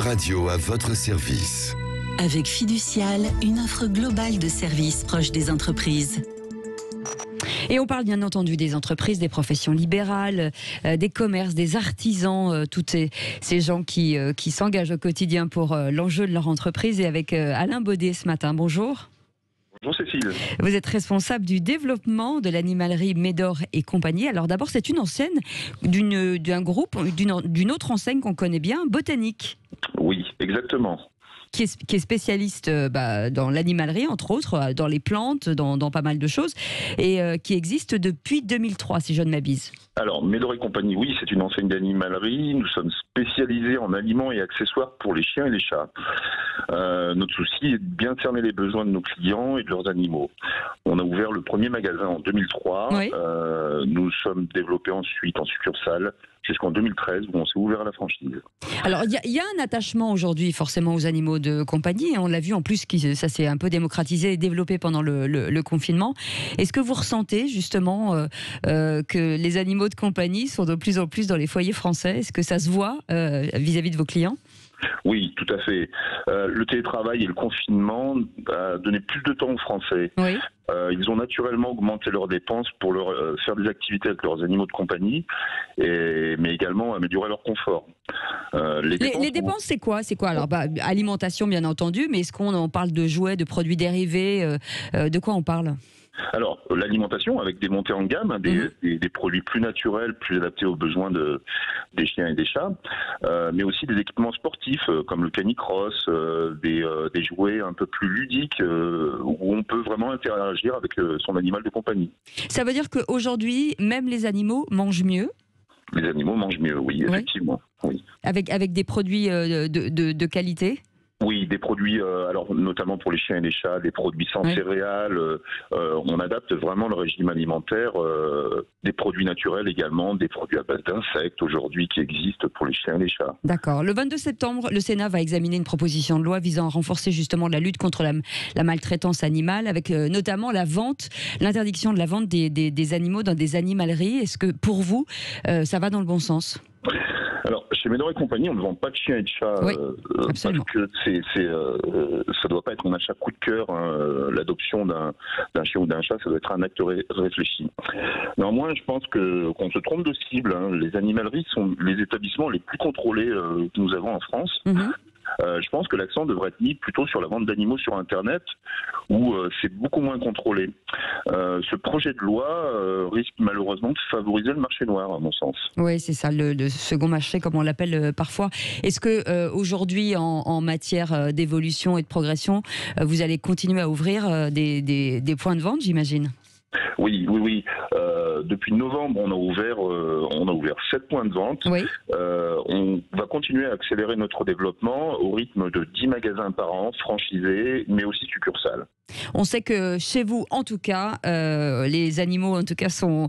Radio à votre service. Avec Fiducial, une offre globale de services proche des entreprises. Et on parle bien entendu des entreprises, des professions libérales, des commerces, des artisans, tous ces gens qui s'engagent au quotidien pour l'enjeu de leur entreprise. Et avec Alain Baudet ce matin, bonjour. Bonjour Cécile. Vous êtes responsable du développement de l'animalerie Médor et compagnie. Alors d'abord, c'est une enseigne d'un groupe, d'une autre enseigne qu'on connaît bien, Botanique. Oui, exactement. Qui est spécialiste dans l'animalerie, entre autres, dans les plantes, dans pas mal de choses, et qui existe depuis 2003, si je ne m'abuse. Alors, Médor et compagnie, oui, c'est une enseigne d'animalerie. Nous sommes spécialisés en aliments et accessoires pour les chiens et les chats. Notre souci est de bien cerner les besoins de nos clients et de leurs animaux. On a ouvert le premier magasin en 2003. Oui. Nous sommes développés ensuite en succursale jusqu'en 2013 où on s'est ouvert à la franchise. Alors, il y a un attachement aujourd'hui forcément aux animaux de compagnie. On l'a vu en plus, ça s'est un peu démocratisé et développé pendant le confinement. Est-ce que vous ressentez justement que les animaux de compagnie sont de plus en plus dans les foyers français? Est-ce que ça se voit vis-à-vis de vos clients? Oui, tout à fait. Le télétravail et le confinement a donné plus de temps aux Français. Oui. Ils ont naturellement augmenté leurs dépenses pour faire des activités avec leurs animaux de compagnie, mais également améliorer leur confort. Les dépenses, c'est quoi? Alors, alimentation, bien entendu, mais est-ce qu'on parle de jouets, de produits dérivés? De quoi on parle? Alors, l'alimentation avec des montées en gamme, des produits plus naturels, plus adaptés aux besoins des chiens et des chats, mais aussi des équipements sportifs comme le canicross, des jouets un peu plus ludiques où on peut vraiment interagir avec son animal de compagnie. Ça veut dire qu'aujourd'hui, même les animaux mangent mieux? Les animaux mangent mieux, oui, effectivement. Oui. Avec des produits de qualité? Oui, des produits, alors notamment pour les chiens et les chats, des produits sans céréales. On adapte vraiment le régime alimentaire, des produits naturels également, des produits à base d'insectes aujourd'hui qui existent pour les chiens et les chats. D'accord. Le 22 septembre, le Sénat va examiner une proposition de loi visant à renforcer justement la lutte contre la maltraitance animale, avec notamment l'interdiction de la vente des animaux dans des animaleries. Est-ce que pour vous, ça va dans le bon sens ? Alors, chez Médor et compagnie, on ne vend pas de chiens et de chats, parce que ça ne doit pas être un achat coup de cœur. L'adoption d'un chien ou d'un chat, ça doit être un acte réfléchi. Néanmoins, je pense qu'on se trompe de cible. Les animaleries sont les établissements les plus contrôlés que nous avons en France. Je pense que l'accent devrait être mis plutôt sur la vente d'animaux sur Internet, où c'est beaucoup moins contrôlé. Ce projet de loi risque malheureusement de favoriser le marché noir, à mon sens. Oui, c'est ça, le second marché, comme on l'appelle parfois. Est-ce que aujourd'hui, en matière d'évolution et de progression, vous allez continuer à ouvrir des points de vente, j'imagine ? Oui. Depuis novembre, on a ouvert 7 points de vente. Oui. On va continuer à accélérer notre développement au rythme de 10 magasins par an, franchisés, mais aussi succursales. On sait que chez vous, en tout cas, les animaux en tout cas sont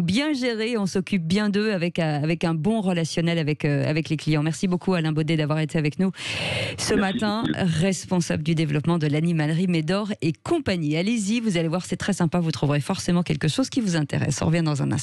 bien gérés, on s'occupe bien d'eux avec un bon relationnel avec les clients. Merci beaucoup Alain Baudet d'avoir été avec nous ce matin, responsable du développement de l'animalerie Médor et compagnie. Allez-y, vous allez voir, c'est très sympa, vous trouverez forcément quelque chose qui vous intéresse. On revient dans un instant.